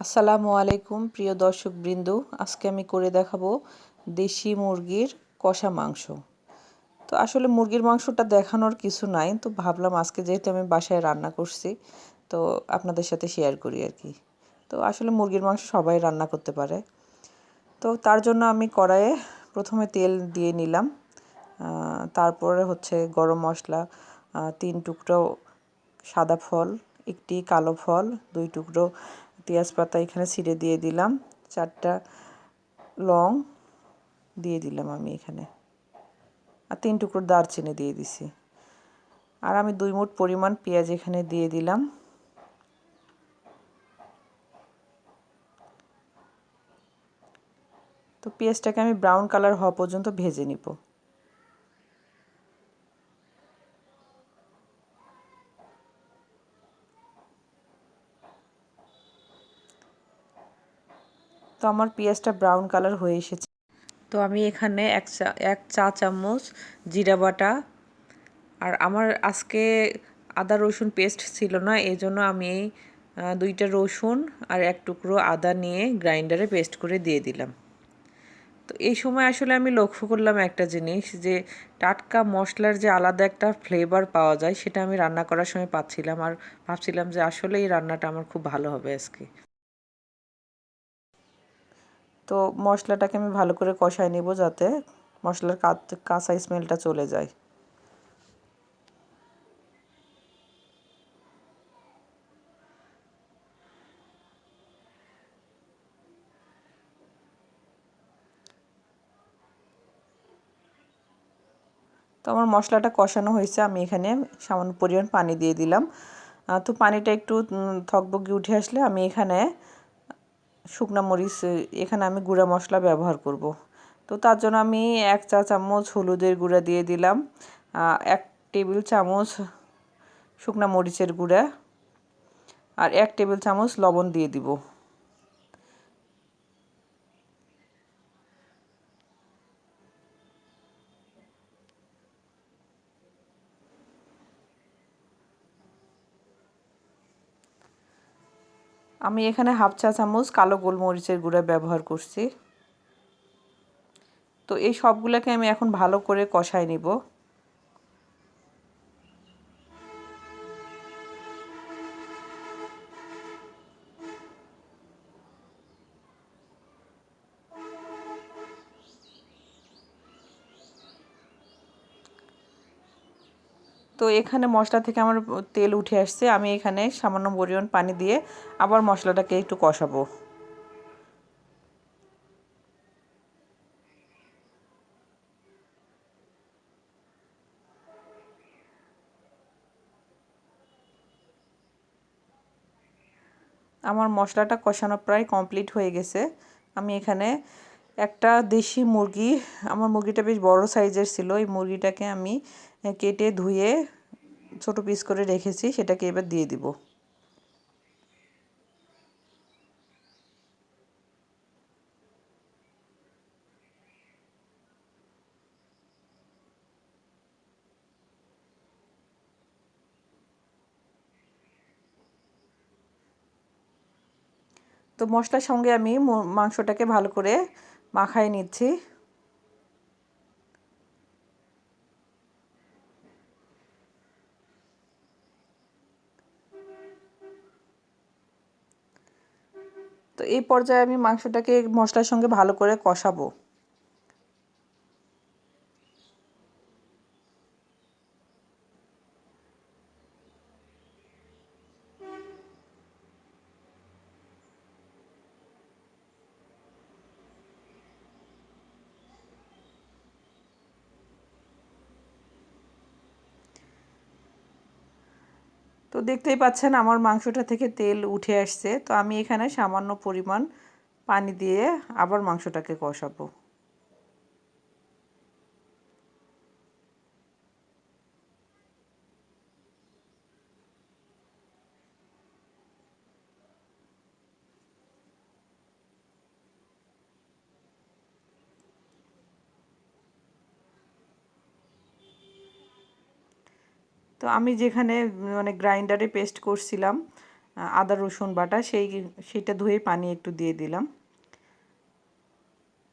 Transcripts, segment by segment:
আসসালামু আলাইকুম প্রিয় দর্শকবৃন্দ। আজকে আমি করে দেখাবো দেশি মুরগির কষা মাংস। তো আসলে মুরগির মাংসটা দেখানোর কিছু নাই, তো ভাবলাম আজকে যেহেতু আমি বাসায় রান্না করছি তো আপনাদের সাথে শেয়ার করি আর কি। তো আসলে মুরগির মাংস সবাই রান্না করতে পারে। তো তার জন্য আমি কড়াইয়ে প্রথমে তেল দিয়ে নিলাম, তারপরে হচ্ছে গরম মশলা, 3 টুকরো সাদা ফল, একটি কালো ফল, 2 টুকরো পেঁয়াজ পাতা এখানে ছিঁড়ে দিয়ে দিলাম, 4টা লং দিয়ে দিলাম আমি এখানে, আর 3 টুকরো দারচিনি দিয়ে দিছি। আর আমি 2 মুঠ পরিমাণ পেঁয়াজ এখানে দিয়ে দিলাম। তো পেঁয়াজটাকে আমি ব্রাউন কালার হওয়া পর্যন্ত ভেজে নিব। তো আমার পেঁয়াজটা ব্রাউন কালার হয়ে এসেছে। তো আমি এখানে এক চা চামচ জিরা বাটা, আর আমার আজকে আদা রসুন পেস্ট ছিল না, এই জন্য আমি 2টা রসুন আর 1 টুকরো আদা নিয়ে গ্রাইন্ডারে পেস্ট করে দিয়ে দিলাম। তো এই সময় আসলে আমি লক্ষ্য করলাম একটা জিনিস, যে টাটকা মশলার যে আলাদা একটা ফ্লেভার পাওয়া যায় সেটা আমি রান্না করার সময় পাচ্ছিলাম, আর ভাবছিলাম যে আসলে এই রান্নাটা আমার খুব ভালো হবে আজকে। তো মশলাটাকে আমি ভালো করে কষায় নেব যাতে মশলার কাঁচা স্মেলটা চলে যায়। তো আমার মশলাটা কষানো হয়েছে, আমি এখানে সামান্য পরিমাণ পানি দিয়ে দিলাম। তো পানিটা একটু থকবকে উঠে আসলে আমি এখানে শুকনা মরিচ, এখানে আমি গুঁড়া মশলা ব্যবহার করব। তো তার জন্য আমি 1 চা চামচ হলুদের গুঁড়া দিয়ে দিলাম, 1 টেবিল চামচ শুকনা মরিচের গুঁড়া, আর 1 টেবিল চামচ লবণ দিয়ে দিব। আমি এখানে 1/2 চা চামচ কালো গোলমরিচের গুঁড়া ব্যবহার করছি। তো এই সবগুলোকে আমি এখন ভালো করে কষায় নিব। তো এখানে মশলা থেকে আমার তেল উঠে আসছে, আমি এখানে সামান্য পরিমাণ পানি দিয়ে আবার মশলাটাকে একটু কষাবো। আমার মশলাটা কষানো প্রায় কমপ্লিট হয়ে গেছে। আমি এখানে একটা দেশি মুরগি, আমার মুরগিটা বেশ বড় সাইজের ছিল, এই মুরগিটাকে আমি কেটে ধুয়ে ছোট পিস করে রেখেছি, সেটাকে এবার দিয়ে দিব। তো মশলার সঙ্গে আমি মাংসটাকে ভালো করে মাখায় নিচ্ছি। তো এই পর্যায়ে আমি মাংসটাকে মশলার সঙ্গে ভালো করে কষাবো। তো দেখতেই পাচ্ছেন আমার মাংসটা থেকে তেল উঠে আসছে, তো আমি এখানে সামান্য পরিমাণ পানি দিয়ে আবার মাংসটাকে কষাবো। তো আমি যেখানে মানে গ্রাইন্ডারে পেস্ট করছিলাম আদা রসুন বাটা সেইটা ধুয়ে পানি একটু দিয়ে দিলাম।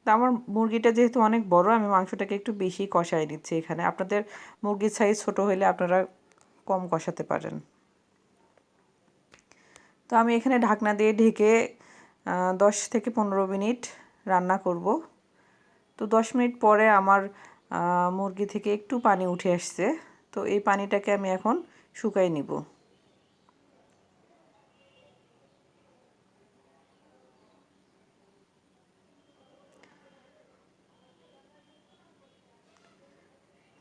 তো আমার মুরগিটা যেহেতু অনেক বড়, আমি মাংসটাকে একটু বেশি কষাই দিচ্ছি এখানে। আপনাদের মুরগির সাইজ ছোট হলে আপনারা কম কষাতে পারেন। তো আমি এখানে ঢাকনা দিয়ে ঢেকে 10 থেকে 15 মিনিট রান্না করব। তো 10 মিনিট পরে আমার মুরগি থেকে একটু পানি উঠে আসছে। তো এই পানিটাকে আমি এখন শুকাই নিব।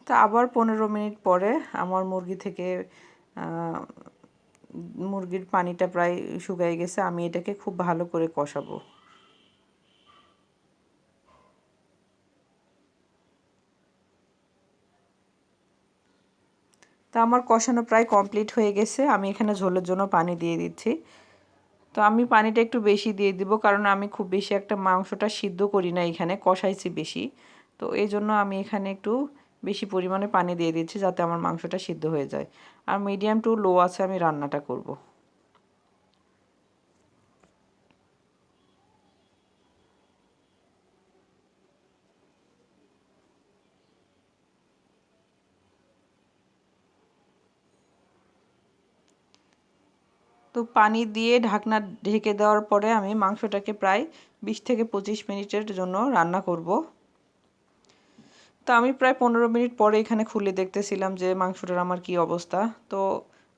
তো আবার 15 মিনিট পরে আমার মুরগি থেকে মুরগির পানিটা প্রায় শুকিয়ে গেছে। আমি এটাকে খুব ভালো করে কষাবো। তো আমার কষানো প্রায় কমপ্লিট হয়ে গেছে। আমি এখানে ঝোলের জন্য পানি দিয়ে দিচ্ছি। তো আমি পানিটা একটু বেশি দিয়ে দিব, কারণ আমি খুব বেশি একটা মাংসটা সিদ্ধ করি না, এখানে কষাইছি বেশি। তো এই জন্য আমি এখানে একটু বেশি পরিমাণে পানি দিয়ে দিচ্ছি, যাতে আমার মাংসটা সিদ্ধ হয়ে যায়। আর মিডিয়াম টু লো আছে আমি রান্নাটা করব। তো পানি দিয়ে ঢাকনা ঢেকে দেওয়ার পরে আমি মাংসটাকে প্রায় 20 থেকে 25 মিনিটের জন্য রান্না করব। তো আমি প্রায় 15 মিনিট পরে এখানে খুলে দেখতেছিলাম যে মাংসটার আমার কি অবস্থা। তো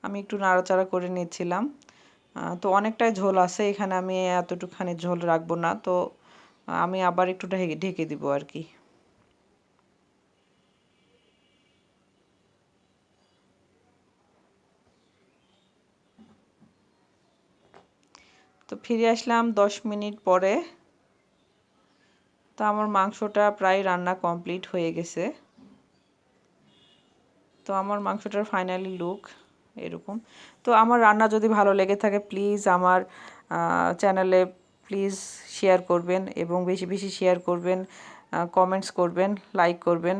আমি একটু নাড়াচাড়া করে নিচ্ছিলাম। তো অনেকটাই ঝোল আছে এখানে, আমি এতটুকখানি ঝোল রাখবো না। তো আমি আবার একটু ঢেকে ঢেকে দিব আর কি। তো ফিরে আসলাম 10 মিনিট পরে। তো আমার মাংসটা প্রায় রান্না কমপ্লিট হয়ে গেছে। তো আমার মাংসটার ফাইনালি লুক এরকম। তো আমার রান্না যদি ভালো লেগে থাকে, প্লিজ আমার চ্যানেলে প্লিজ শেয়ার করবেন এবং বেশি বেশি শেয়ার করবেন, কমেন্টস করবেন, লাইক করবেন।